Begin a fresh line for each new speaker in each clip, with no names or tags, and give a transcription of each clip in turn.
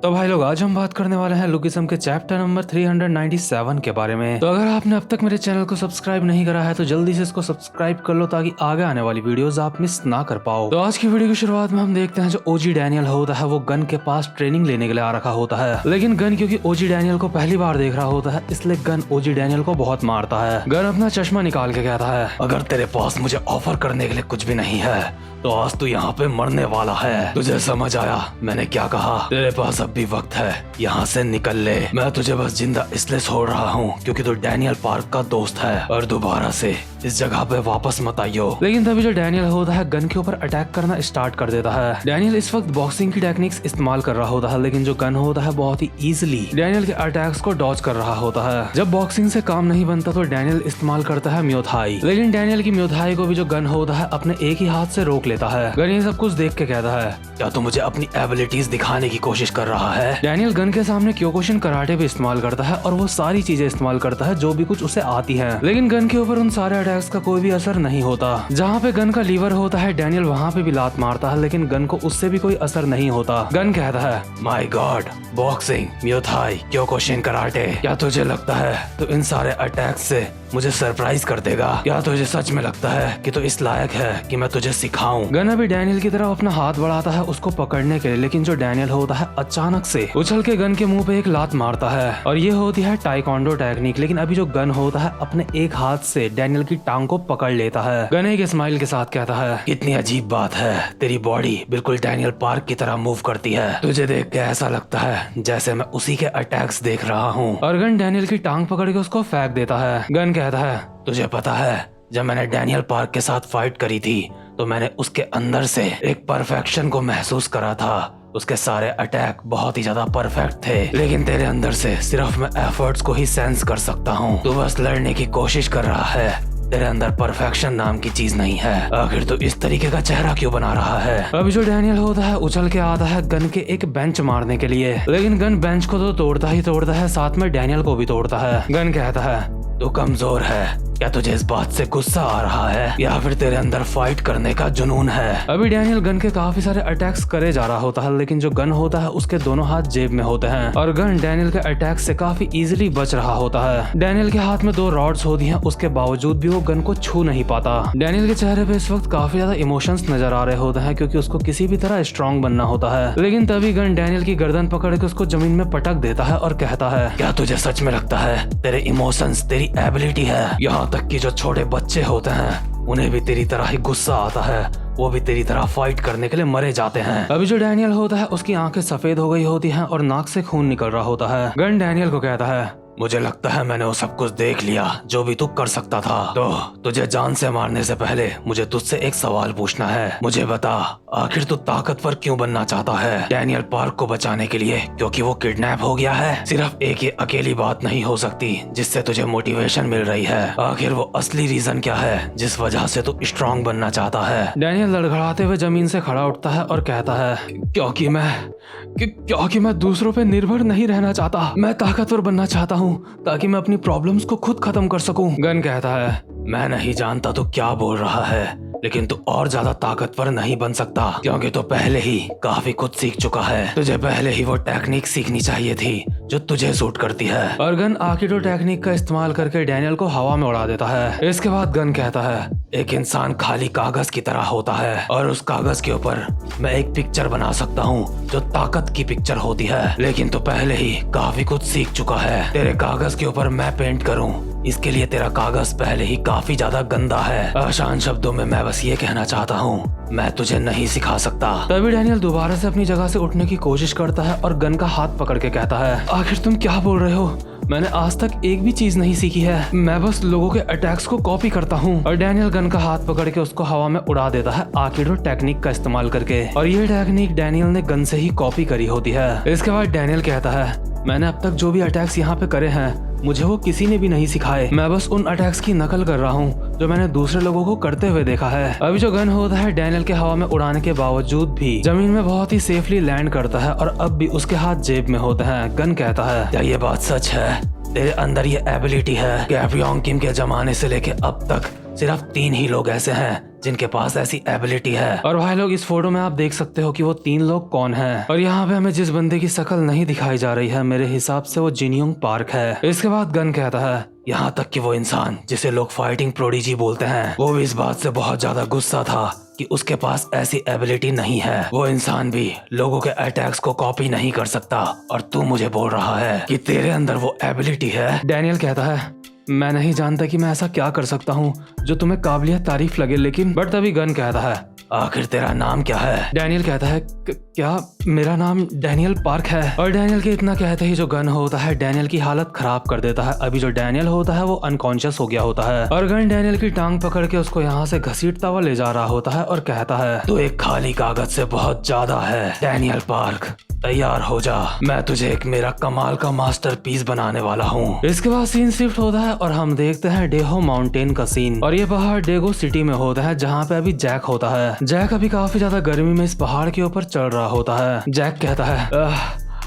तो भाई लोग आज हम बात करने वाले हैं लुकिज्म के चैप्टर नंबर 397 के बारे में। तो अगर आपने अब तक मेरे चैनल को सब्सक्राइब नहीं करा है तो जल्दी से इसको सब्सक्राइब कर लो ताकि आगे आने वाली वीडियोस आप मिस ना कर पाओ। तो आज की वीडियो की शुरुआत में हम देखते हैं जो ओजी डैनियल होता है वो गन के पास ट्रेनिंग लेने के लिए आ रखा होता है, लेकिन गन क्योंकि ओजी डैनियल को पहली बार देख रहा होता है इसलिए गन ओजी डैनियल को बहुत मारता है। गन अपना चश्मा निकाल के कहता है, अगर तेरे पास मुझे ऑफर करने के लिए कुछ भी नहीं है तो आज तू यहाँ पे मरने वाला है। तुझे समझ आया मैंने क्या कहा? तेरे पास अब भी वक्त है, यहाँ से निकल ले। मैं तुझे बस जिंदा इसलिए छोड़ रहा हूँ क्योंकि तू डैनियल पार्क का दोस्त है और दोबारा से इस जगह पे वापस मत आइयो। लेकिन तभी जो डैनियल होता है गन के ऊपर अटैक करना स्टार्ट कर देता है। डैनियल इस वक्त बॉक्सिंग की टेक्निक्स इस्तेमाल कर रहा होता है, लेकिन जो गन होता है बहुत ही इजीली डैनियल के अटैक्स को डॉज कर रहा होता है। जब बॉक्सिंग से काम नहीं बनता तो डैनियल इस्तेमाल करता है म्योथाई, लेकिन डैनियल की म्योथाई को भी जो गन होता है अपने एक ही हाथ से रोक लेता है। गन ये सब कुछ देख के कहता है, क्या तू मुझे अपनी एबिलिटीज दिखाने की कोशिश कर रहा है? डैनियल गन के सामने क्योकुशिन कराटे भी इस्तेमाल करता है और वो सारी चीजें इस्तेमाल करता है जो भी कुछ उसे आती है, लेकिन गन के ऊपर उन सारे अटैक्स का कोई भी असर नहीं होता। जहाँ पे गन का लीवर होता है डैनियल वहाँ पे भी लात मारता है, लेकिन गन को उससे भी कोई असर नहीं होता। गन कहता है, my god, boxing, muay thai, Kyokushin karate, क्या तुझे लगता है तो इन सारे अटैक्स से मुझे सरप्राइज कर देगा? क्या तुझे सच में लगता है कि तो इस लायक है कि मैं तुझे सिखाऊं? गन अभी डैनियल की तरफ अपना हाथ बढ़ाता है उसको पकड़ने के लिए, लेकिन जो डैनियल होता है अचानक से उछल के गन के मुंह पे एक लात मारता है और ये होती है टाइकोंडो टेक्निक। लेकिन अभी जो गन होता है अपने एक हाथ से डैनियल की टांग को पकड़ लेता है। गन एक स्माइल के साथ कहता है, कितनी अजीब बात है, तेरी बॉडी बिल्कुल डैनियल पार्क की तरह मूव करती है। तुझे देख के ऐसा लगता है जैसे मैं उसी के अटैक्स देख रहा हूँ। और गन डैनियल की टांग पकड़ के उसको फेंक देता है। गन कहता है, तुझे पता है जब मैंने डैनियल पार्क के साथ फाइट करी थी तो मैंने उसके अंदर से एक परफेक्शन को महसूस करा था। उसके सारे अटैक बहुत ही ज्यादा परफेक्ट थे, लेकिन तेरे अंदर से सिर्फ मैं एफर्ट्स को ही सेंस कर सकता हूँ। तू बस लड़ने की कोशिश कर रहा है, तेरे अंदर परफेक्शन नाम की चीज नहीं है। आखिर तो इस तरीके का चेहरा क्यों बना रहा है? अभी जो डैनियल होता है उछल के आता है गन के एक बेंच मारने के लिए, लेकिन गन बेंच को तो तोड़ता ही तोड़ता है, साथ में डैनियल को भी तोड़ता है। गन कहता है, तू कमजोर है, क्या तुझे इस बात से गुस्सा आ रहा है या फिर तेरे अंदर फाइट करने का जुनून है? अभी डैनियल गन के काफी सारे अटैक्स करे जा रहा होता है, लेकिन जो गन होता है उसके दोनों हाथ जेब में होते हैं और गन डैनियल के अटैक से काफी इजीली बच रहा होता है। डैनियल के हाथ में 2 रॉड्स होती हैं, उसके बावजूद भी वो गन को छू नहीं पाता। डैनियल के चेहरे पे इस वक्त काफी ज्यादा इमोशंस नजर आ रहे होते हैं क्योंकि उसको किसी भी तरह स्ट्रॉन्ग बनना होता है। लेकिन तभी गन डैनियल की गर्दन पकड़ के उसको जमीन में पटक देता है और कहता है, क्या तुझे सच में लगता है तेरे इमोशंस तेरी एबिलिटी है? यहाँ तक कि जो छोटे बच्चे होते हैं उन्हें भी तेरी तरह ही गुस्सा आता है, वो भी तेरी तरह फाइट करने के लिए मरे जाते हैं। अभी जो डैनियल होता है उसकी आंखें सफेद हो गई होती हैं और नाक से खून निकल रहा होता है। गन डैनियल को कहता है, मुझे लगता है मैंने वो सब कुछ देख लिया जो भी तू कर सकता था। तो तुझे जान से मारने से पहले मुझे तुझसे एक सवाल पूछना है। मुझे बता, आखिर तू ताकतवर क्यों बनना चाहता है? डैनियल पार्क को बचाने के लिए क्योंकि वो किडनैप हो गया है? सिर्फ एक ही अकेली बात नहीं हो सकती जिससे तुझे मोटिवेशन मिल रही है। आखिर वो असली रीजन क्या है जिस वजह से तू स्ट्रॉन्ग बनना चाहता है? डैनियल लड़खड़ाते हुए जमीन से खड़ा उठता है और कहता है, क्योंकि मैं दूसरों पे निर्भर नहीं रहना चाहता। मैं ताकतवर बनना चाहता हूँ ताकि मैं अपनी प्रॉब्लम्स को खुद खत्म कर सकूं। गन कहता है, मैं नहीं जानता तू क्या बोल रहा है, लेकिन तू और ज्यादा ताकतवर नहीं बन सकता क्योंकि तू पहले ही काफी कुछ सीख चुका है। तुझे पहले ही वो टेक्निक सीखनी चाहिए थी जो तुझे सूट करती है। और गन आकिडो टेक्निक का इस्तेमाल करके डैनियल को हवा में उड़ा देता है। इसके बाद गन कहता है, एक इंसान खाली कागज की तरह होता है और उस कागज के ऊपर मैं एक पिक्चर बना सकता हूँ जो ताकत की पिक्चर होती है, लेकिन तू पहले ही काफी कुछ सीख चुका है। तेरे कागज के ऊपर मैं पेंट करूँ इसके लिए तेरा कागज पहले ही काफी ज्यादा गंदा है। आसान शब्दों में मैं बस ये कहना चाहता हूँ, मैं तुझे नहीं सिखा सकता। तभी डैनियल दोबारा से अपनी जगह से उठने की कोशिश करता है और गन का हाथ पकड़ के कहता है, आखिर तुम क्या बोल रहे हो? मैंने आज तक एक भी चीज नहीं सीखी है, मैं बस लोगों के अटैक्स को कॉपी करता हूँ। और डैनियल गन का हाथ पकड़ के उसको हवा में उड़ा देता है आकिडो टेक्निक का इस्तेमाल करके, और ये टेक्निक डैनियल ने गन से ही कॉपी करी होती है। इसके बाद डैनियल कहता है, मैंने अब तक जो भी अटैक्स यहाँ पे करे हैं मुझे वो किसी ने भी नहीं सिखाए, मैं बस उन अटैक्स की नकल कर रहा हूँ जो मैंने दूसरे लोगों को करते हुए देखा है। अभी जो गन होता है डैनियल के हवा में उड़ाने के बावजूद भी जमीन में बहुत ही सेफली लैंड करता है और अब भी उसके हाथ जेब में होते हैं। गन कहता है, क्या ये बात सच है? तेरे अंदर ये एबिलिटी है? गैब्रियोंग किम के जमाने से लेके अब तक सिर्फ 3 ही लोग ऐसे हैं जिनके पास ऐसी एबिलिटी है। और भाई लोग इस फोटो में आप देख सकते हो कि वो 3 लोग कौन हैं। और यहाँ पे हमें जिस बंदे की शक्ल नहीं दिखाई जा रही है, मेरे हिसाब से वो जिनयोंग पार्क है। इसके बाद गन कहता है यहाँ तक कि वो इंसान जिसे लोग फाइटिंग प्रोडिजी बोलते हैं, वो भी इस बात से बहुत ज्यादा गुस्सा था कि उसके पास ऐसी एबिलिटी नहीं है। वो इंसान भी लोगों के अटैक्स को कॉपी नहीं कर सकता और तू मुझे बोल रहा है कि तेरे अंदर वो एबिलिटी है। डैनियल कहता है मैं नहीं जानता कि मैं ऐसा क्या कर सकता हूँ जो तुम्हें काबिलियत तारीफ लगे, लेकिन बट तभी गन कहता है आखिर तेरा नाम क्या है। डैनियल कहता है क्या मेरा नाम डैनियल पार्क है। और डैनियल के इतना कहते ही जो गन होता है डैनियल की हालत खराब कर देता है। अभी जो डैनियल होता है वो अनकॉन्शियस हो गया होता है और गन डैनियल की टांग पकड़ के उसको यहाँ से घसीटता हुआ ले जा रहा होता है और कहता है तो एक खाली कागज से बहुत ज्यादा है। डैनियल पार्क तैयार हो जा, मैं तुझे एक मेरा कमाल का मास्टरपीस बनाने वाला हूँ। इसके बाद सीन शिफ्ट होता है और हम देखते हैं डेहो माउंटेन का सीन। और ये पहाड़ डेगो सिटी में होता है जहाँ पे अभी जैक होता है। जैक अभी काफी ज्यादा गर्मी में इस पहाड़ के ऊपर चढ़ रहा होता है। जैक कहता है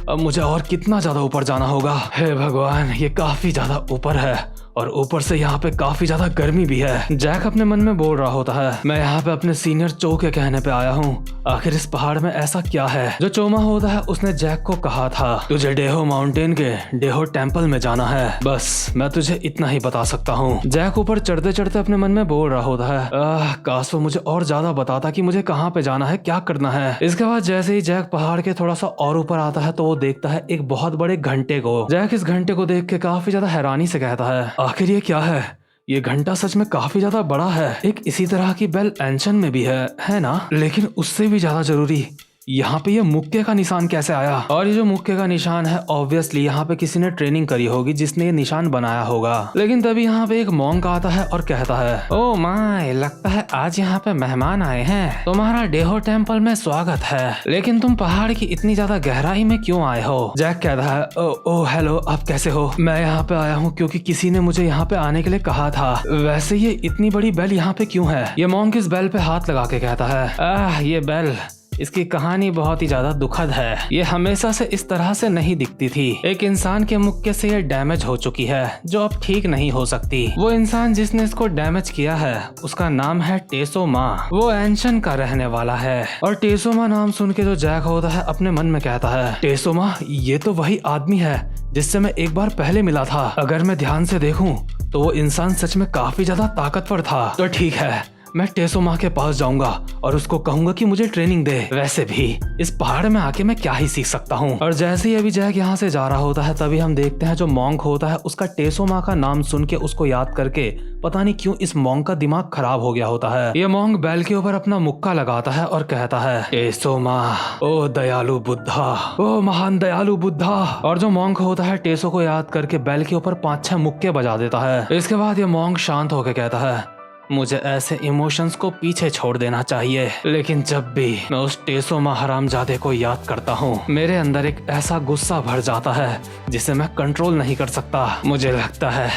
अब मुझे और कितना ज्यादा ऊपर जाना होगा। हे भगवान, ये काफी ज्यादा ऊपर है और ऊपर से यहाँ पे काफी ज्यादा गर्मी भी है। जैक अपने मन में बोल रहा होता है मैं यहाँ पे अपने सीनियर चो के कहने पे आया हूँ। आखिर इस पहाड़ में ऐसा क्या है। जो चोमा होता है उसने जैक को कहा था तुझे डेहो माउंटेन के डेहो टेम्पल में जाना है, बस मैं तुझे इतना ही बता सकता हूँ। जैक ऊपर चढ़ते चढ़ते अपने मन में बोल रहा होता है काश वो मुझे और ज्यादा बताता कि मुझे कहाँ पे जाना है, क्या करना है। इसके बाद जैसे ही जैक पहाड़ के थोड़ा सा और ऊपर आता है तो वो देखता है एक बहुत बड़े घंटे को। जैक इस घंटे को देख के काफी ज्यादा हैरानी से कहता है आखिर ये क्या है। ये घंटा सच में काफी ज्यादा बड़ा है। एक इसी तरह की बेल एंशन में भी है ना, लेकिन उससे भी ज्यादा जरूरी यहाँ पे ये मुक्के का निशान कैसे आया। और ये जो मुक्के का निशान है ऑब्वियसली यहाँ पे किसी ने ट्रेनिंग करी होगी जिसने ये निशान बनाया होगा। लेकिन तभी यहाँ पे एक मॉन्क आता है और कहता है ओ माय, लगता है आज यहाँ पे मेहमान आए हैं, तुम्हारा डेहो टेम्पल में स्वागत है, लेकिन तुम पहाड़ की इतनी ज्यादा गहराई में क्यों आए हो। जैक कहता है ओ हेलो, आप कैसे हो। मैं यहाँ पे आया हूँ क्योंकि किसी ने मुझे यहाँ पे आने के लिए कहा था। वैसे ये इतनी बड़ी बेल यहाँ पे क्यों है। ये मॉन्क इस बेल पे हाथ लगा के कहता है ये बेल, इसकी कहानी बहुत ही ज्यादा दुखद है। ये हमेशा से इस तरह से नहीं दिखती थी। एक इंसान के मुक्के से ये डैमेज हो चुकी है जो अब ठीक नहीं हो सकती। वो इंसान जिसने इसको डैमेज किया है उसका नाम है टेसोमा। वो एंशन का रहने वाला है। और टेसोमा नाम सुन के जो जैक होता है अपने मन में कहता है टेसोमा, ये तो वही आदमी है जिससे मैं एक बार पहले मिला था। अगर मैं ध्यान से देखूं तो वो इंसान सच में काफी ज्यादा ताकतवर था। तो ठीक है, मैं टेसोमा के पास जाऊंगा और उसको कहूंगा कि मुझे ट्रेनिंग दे। वैसे भी इस पहाड़ में आके मैं क्या ही सीख सकता हूँ। और जैसे ही अभी जैक यहाँ से जा रहा होता है तभी हम देखते हैं जो मॉन्क होता है उसका टेसोमा का नाम सुन के उसको याद करके पता नहीं क्यों इस मॉन्क का दिमाग खराब हो गया होता है। ये मॉन्क बैल के ऊपर अपना मुक्का लगाता है और कहता है टेसोमा, ओ दयालु बुद्धा, ओ महान दयालु बुद्धा। और जो मॉन्क होता है टेसो को याद करके बैल के ऊपर 5-6 मुक्के बजा देता है। इसके बाद ये मॉन्क शांत होकर कहता है मुझे ऐसे इमोशंस को पीछे छोड़ देना चाहिए, लेकिन जब भी मैं उस टेसोमा हरामजादे को याद करता हूँ मेरे अंदर एक ऐसा गुस्सा भर जाता है जिसे मैं कंट्रोल नहीं कर सकता। मुझे लगता है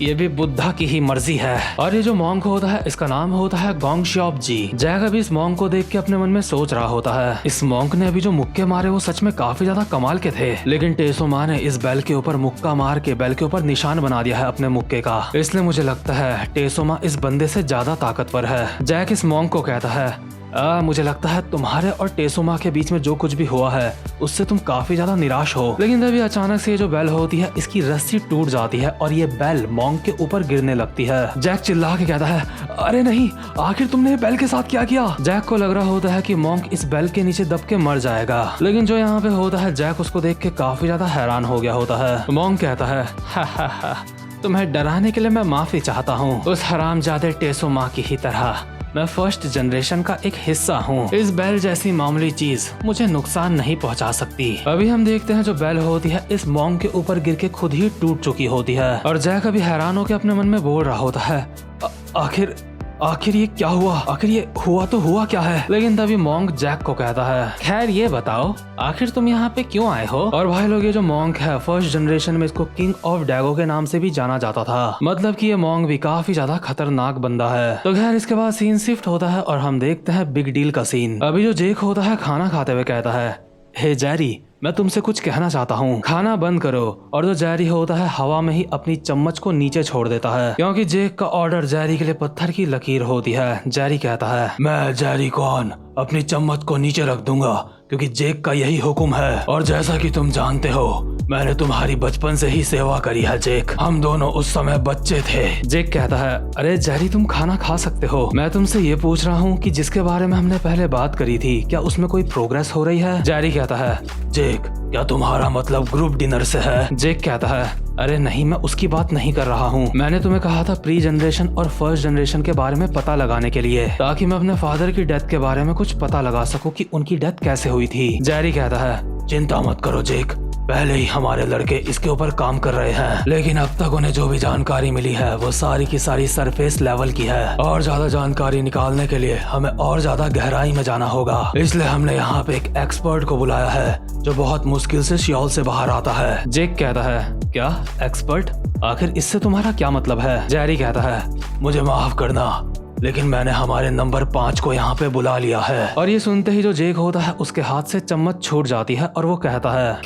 ये भी बुद्धा की ही मर्जी है। और ये जो मॉन्क होता है इसका नाम होता है गोंग श्योप जी। जैक अभी इस मॉन्क को देख के अपने मन में सोच रहा होता है इस मॉन्क ने अभी जो मुक्के मारे वो सच में काफी ज्यादा कमाल के थे, लेकिन टेसोमा ने इस बैल के ऊपर मुक्का मार के बैल के ऊपर निशान बना दिया है अपने मुक्के का। इसलिए मुझे लगता है टेसोमा इस बंदे से ज्यादा ताकतवर है। जैक इस मॉन्क को कहता है मुझे लगता है तुम्हारे और टेसोमा के बीच में जो कुछ भी हुआ है उससे तुम काफी ज्यादा निराश हो। लेकिन तभी अचानक से ये जो बैल होती है इसकी रस्सी टूट जाती है और ये बैल मॉन्क के ऊपर गिरने लगती है। जैक चिल्ला के कहता है अरे नहीं, आखिर तुमने ये बैल के साथ क्या किया। जैक को लग रहा होता है कि मॉन्क इस बैल के नीचे दब के मर जाएगा, लेकिन जो यहाँ पे होता है जैक उसको देख के काफी ज्यादा हैरान हो गया होता है। मॉन्क कहता है हा, तुम्हें डराने के लिए मैं माफी चाहता हूँ। उस हरामजादे टेसोमा की ही तरह मैं फर्स्ट जनरेशन का एक हिस्सा हूँ। इस बैल जैसी मामूली चीज मुझे नुकसान नहीं पहुँचा सकती। अभी हम देखते हैं जो बैल होती है इस मॉन्क के ऊपर गिर के खुद ही टूट चुकी होती है। और जैक अभी हैरान होकर अपने मन में बोल रहा होता है आखिर ये क्या हुआ, आखिर ये हुआ तो हुआ क्या है। लेकिन तभी मॉन्क जैक को कहता है खैर ये बताओ आखिर तुम यहाँ पे क्यों आए हो। और भाई लोग ये जो मॉन्क है फर्स्ट जनरेशन में इसको किंग ऑफ डैगो के नाम से भी जाना जाता था। मतलब कि ये मॉन्क भी काफी ज्यादा खतरनाक बंदा है। तो खैर इसके बाद सीन शिफ्ट होता है और हम देखते हैं बिग डील का सीन। अभी जो जेक होता है खाना खाते हुए कहता है हे जेरी, मैं तुमसे कुछ कहना चाहता हूँ, खाना बंद करो। और जो जेरी होता है हवा में ही अपनी चम्मच को नीचे छोड़ देता है, क्योंकि जेक का ऑर्डर जेरी के लिए पत्थर की लकीर होती है। जेरी कहता है, मैं जेरी कॉर्न अपनी चम्मच को नीचे रख दूंगा क्योंकि जेक का यही हुक्म है। और जैसा कि तुम जानते हो, मैंने तुम्हारी बचपन से ही सेवा करी है जेक। हम दोनों उस समय बच्चे थे। जेक कहता है, अरे जेरी तुम खाना खा सकते हो। मैं तुमसे ये पूछ रहा हूँ कि जिसके बारे में हमने पहले बात करी थी, क्या उसमें कोई प्रोग्रेस हो रही है? जेरी कहता है, जेक क्या तुम्हारा मतलब ग्रुप डिनर से है? जेक कहता है, अरे नहीं, मैं उसकी बात नहीं कर रहा हूँ। मैंने तुम्हें कहा था प्री जनरेशन और फर्स्ट जनरेशन के बारे में पता लगाने के लिए, ताकि मैं अपने फादर की डेथ के बारे में कुछ पता लगा सकूं कि उनकी डेथ कैसे हुई थी। जेरी कहता है, चिंता मत करो जेक, पहले ही हमारे लड़के इसके ऊपर काम कर रहे हैं, लेकिन अब तक उन्हें जो भी जानकारी मिली है वो सारी की सारी सरफेस लेवल की है। और ज्यादा जानकारी निकालने के लिए हमें और ज्यादा गहराई में जाना होगा। इसलिए हमने यहाँ पे एक एक्सपर्ट को बुलाया है जो बहुत मुश्किल से शियोल से बाहर आता है। जेक कहता है, क्या एक्सपर्ट? आखिर इससे तुम्हारा क्या मतलब है? जेरी कहता है, मुझे माफ करना, लेकिन मैंने हमारे नंबर 5 को यहाँ पे बुला लिया है। और ये सुनते ही जो जेक होता है उसके हाथ से चम्मच छूट जाती है और वो कहता है,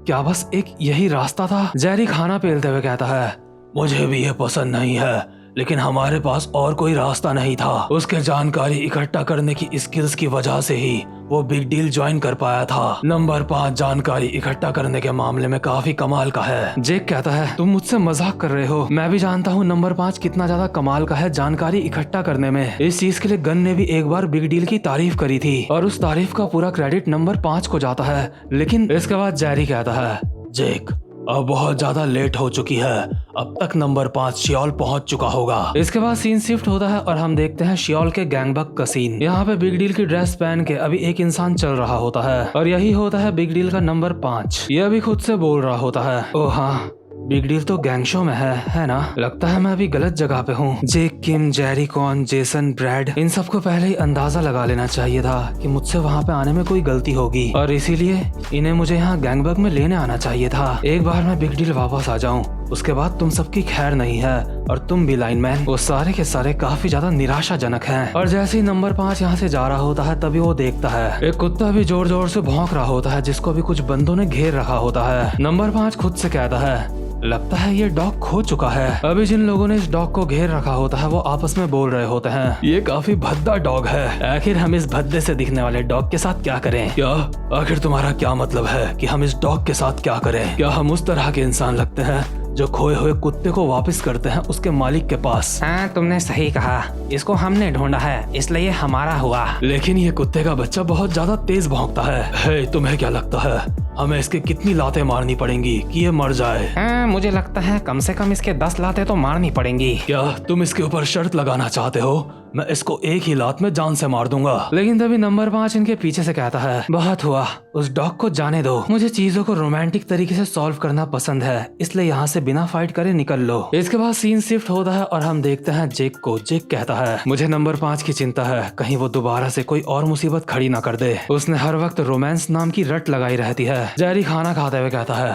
क्या बस एक यही रास्ता था? जेरी खाना पेलते हुए कहता है, मुझे भी ये पसंद नहीं है, लेकिन हमारे पास और कोई रास्ता नहीं था। उसके जानकारी इकट्ठा करने की स्किल्स की वजह से ही वो बिग डील ज्वाइन कर पाया था। नंबर 5 जानकारी इकट्ठा करने के मामले में काफी कमाल का है। जेक कहता है, तुम मुझसे मजाक कर रहे हो? मैं भी जानता हूँ नंबर 5 कितना ज्यादा कमाल का है जानकारी इकट्ठा करने में। इस चीज के लिए गन ने भी एक बार बिग डील की तारीफ करी थी और उस तारीफ का पूरा क्रेडिट नंबर 5 को जाता है। लेकिन इसके बाद जेरी कहता है, जेक अब बहुत ज्यादा लेट हो चुकी है, अब तक नंबर 5 शियोल पहुंच चुका होगा। इसके बाद सीन शिफ्ट होता है और हम देखते हैं शियोल के गैंगबक का सीन। यहाँ पे बिग डील की ड्रेस पहन के अभी एक इंसान चल रहा होता है और यही होता है बिग डील का नंबर 5। यह भी खुद से बोल रहा होता है, ओ हाँ, बिग डील तो गैंग शो में है ना? लगता है मैं अभी गलत जगह पे हूँ। जेक, किम, जेरी कॉर्न, जेसन, ब्रैड, इन सबको पहले ही अंदाजा लगा लेना चाहिए था कि मुझसे वहाँ पे आने में कोई गलती होगी और इसीलिए इन्हें मुझे यहाँ गैंगबग में लेने आना चाहिए था। एक बार मैं बिग डील वापस आ जाऊँ, उसके बाद तुम सबकी खैर नहीं है और तुम भी लाइनमैन, वो सारे के सारे काफी ज्यादा निराशाजनक हैं। और जैसे ही नंबर 5 यहाँ से जा रहा होता है तभी वो देखता है एक कुत्ता भी जोर जोर से भौंक रहा होता है, जिसको भी कुछ बंदों ने घेर रखा होता है। नंबर 5 खुद से कहता है, लगता है ये डॉग खो चुका है। अभी जिन लोगों ने इस डॉग को घेर रखा होता है वो आपस में बोल रहे होते हैं, ये काफी भद्दा डॉग है, आखिर हम इस भद्दे से दिखने वाले डॉग के साथ क्या करें? क्या आखिर तुम्हारा क्या मतलब है कि हम इस डॉग के साथ क्या करें? क्या हम उस तरह के इंसान लगते हैं जो खोए हुए कुत्ते को वापस करते हैं उसके मालिक के पास?
हाँ, तुमने सही कहा, इसको हमने ढूंढा है इसलिए हमारा हुआ।
लेकिन ये कुत्ते का बच्चा बहुत ज्यादा तेज भौंकता है। हे, तुम्हें क्या लगता है हमें इसके कितनी लातें मारनी पड़ेंगी कि ये मर जाए?
हाँ, मुझे लगता है कम से कम इसके 10 लातें तो मारनी पड़ेंगी।
क्या तुम इसके ऊपर शर्त लगाना चाहते हो? मैं इसको एक ही लात में जान से मार दूंगा। लेकिन तभी नंबर 5 इनके पीछे से कहता है, बहुत हुआ, उस डॉग को जाने दो, मुझे चीजों को रोमांटिक तरीके से सॉल्व करना पसंद है, इसलिए यहाँ से बिना फाइट करे निकल लो। इसके बाद सीन शिफ्ट होता है और हम देखते हैं जेक को। जेक कहता है, मुझे नंबर 5 की चिंता है, कहीं वो दोबारा से कोई और मुसीबत खड़ी ना कर दे। उसने हर वक्त रोमांस नाम की रट लगाई रहती है। जेरी खाना खाते हुए कहता है,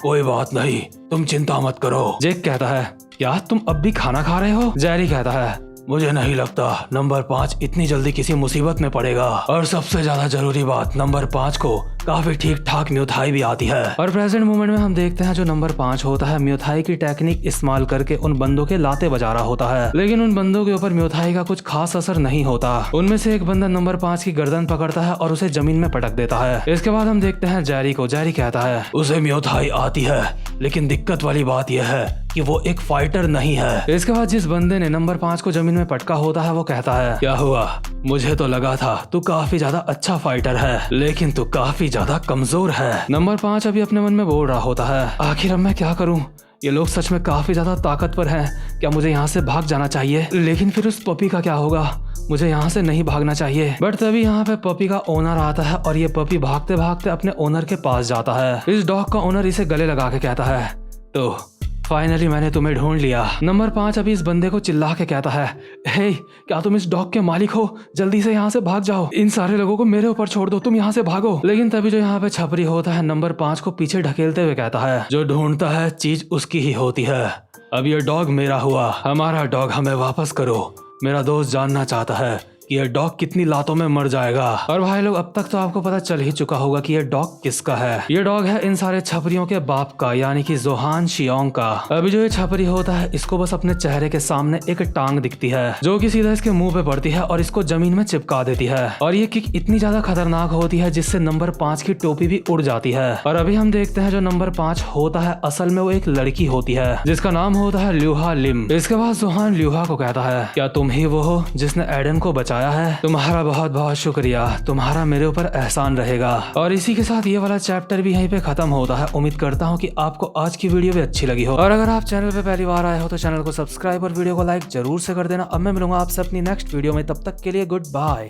कोई बात नहीं, तुम चिंता मत करो। जेक कहता है, क्या तुम अब भी खाना खा रहे हो? जेरी कहता है, मुझे नहीं लगता नंबर 5 इतनी जल्दी किसी मुसीबत में पड़ेगा, और सबसे ज्यादा जरूरी बात, नंबर 5 को काफी ठीक ठाक म्यूथाई भी आती है। और प्रेजेंट मोमेंट में हम देखते हैं जो नंबर 5 होता है म्यूथाई की टेक्निक इस्तेमाल करके उन बंदों के लाते बजा रहा होता है, लेकिन उन बंदों के ऊपर म्यूथाई का कुछ खास असर नहीं होता। उनमें से एक बंदा नंबर 5 की गर्दन पकड़ता है और उसे जमीन में पटक देता है। इसके बाद हम देखते हैं जेरी को। जेरी कहता है, उसे म्यूथाई आती है, लेकिन दिक्कत वाली बात यह है कि वो एक फाइटर नहीं है। इसके बाद जिस बंदे ने नंबर 5 को जमीन में पटका होता है वो कहता है, क्या हुआ? मुझे तो लगा था तू काफी ज्यादा अच्छा फाइटर है, लेकिन तू काफी ज्यादा कमजोर है। नंबर 5 अभी अपने मन में बोल रहा होता है, आखिर अब मैं क्या करूं? ये लोग सच में काफी ज्यादा ताकतवर हैं, क्या मुझे यहाँ से भाग जाना चाहिए? लेकिन फिर उस पपी का क्या होगा? मुझे यहाँ से नहीं भागना चाहिए। बट तभी यहाँ पे पपी का ओनर आता है और ये पपी भागते भागते अपने ओनर के पास जाता है। इस डॉग का ओनर इसे गले लगा के कहता है, तो फाइनली मैंने तुम्हें ढूंढ लिया। नंबर 5 अभी इस बंदे को चिल्ला के कहता है, हे, क्या तुम इस डॉग के मालिक हो? जल्दी से यहाँ से भाग जाओ, इन सारे लोगों को मेरे ऊपर छोड़ दो, तुम यहाँ से भागो। लेकिन तभी जो यहाँ पे छपरी होता है नंबर 5 को पीछे ढकेलते हुए कहता है, जो ढूंढता है चीज उसकी ही होती है, अब ये डॉग मेरा हुआ, हमारा डॉग हमें वापस करो। मेरा दोस्त जानना चाहता है कि ये डॉग कितनी लातों में मर जाएगा। और भाई लोग अब तक तो आपको पता चल ही चुका होगा कि ये डॉग किसका है। ये डॉग है इन सारे छपरियों के बाप का, यानी कि जोहान शियोंग का। अभी जो ये छपरी होता है इसको बस अपने चेहरे के सामने एक टांग दिखती है जो कि सीधा इसके मुंह पे पड़ती है और इसको जमीन में चिपका देती है। और ये किक इतनी ज्यादा खतरनाक होती है जिससे नंबर 5 की टोपी भी उड़ जाती है। और अभी हम देखते हैं जो नंबर 5 होता है असल में वो एक लड़की होती है जिसका नाम होता है ल्यूहा लिम। इसके बाद जोहान ल्यूहा को कहता है, क्या तुम ही वो हो जिसने एडन को बचाया है? तुम्हारा बहुत बहुत शुक्रिया, तुम्हारा मेरे ऊपर एहसान रहेगा। और इसी के साथ ये वाला चैप्टर भी यहीं पे खत्म होता है। उम्मीद करता हूँ कि आपको आज की वीडियो भी अच्छी लगी हो। और अगर आप चैनल पे पहली बार आए हो तो चैनल को सब्सक्राइब और वीडियो को लाइक जरूर से कर देना। अब मैं मिलूंगा आपसे अपनी नेक्स्ट वीडियो में, तब तक के लिए गुड बाय।